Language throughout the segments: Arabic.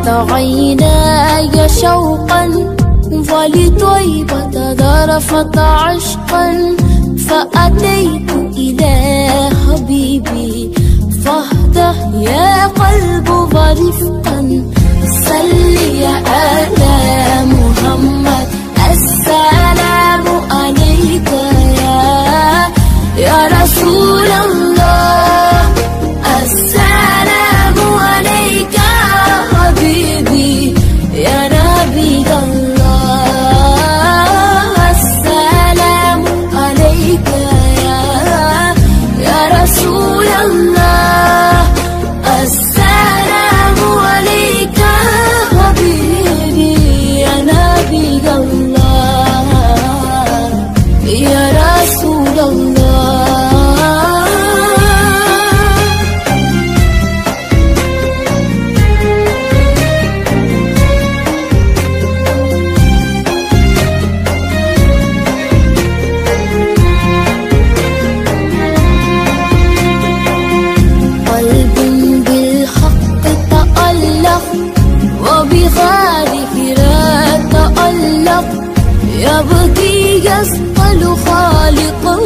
فاضت عيناي شوقا ولطيبة ذرفت عشقا فأتيت إلى حبيبي فاهدى يا قلب ورفقا صل على محمد السلام عليك يا رسول الله السلام عليك حبيبي يا نبي الله السلام عليك يا رسول الله السلام عليك حبيبي يا نبي الله يا رسول الله. وبغاره لا تألق يبكي يسأل خالقه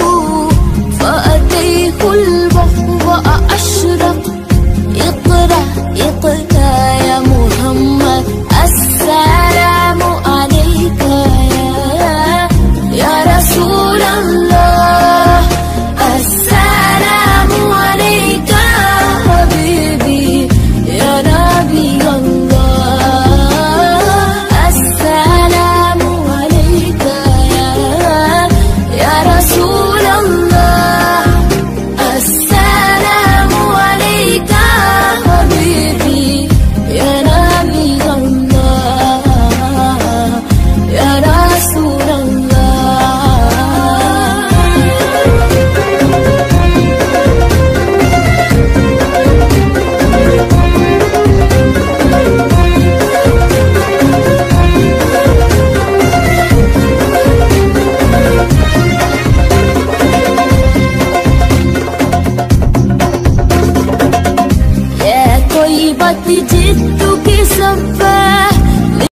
فأتيه البحر وأشرق اقرأ اقرأ يا محمد السلام عليك يا رسول الله السلام عليك حبيبي يا نبي الله جئتك سفاح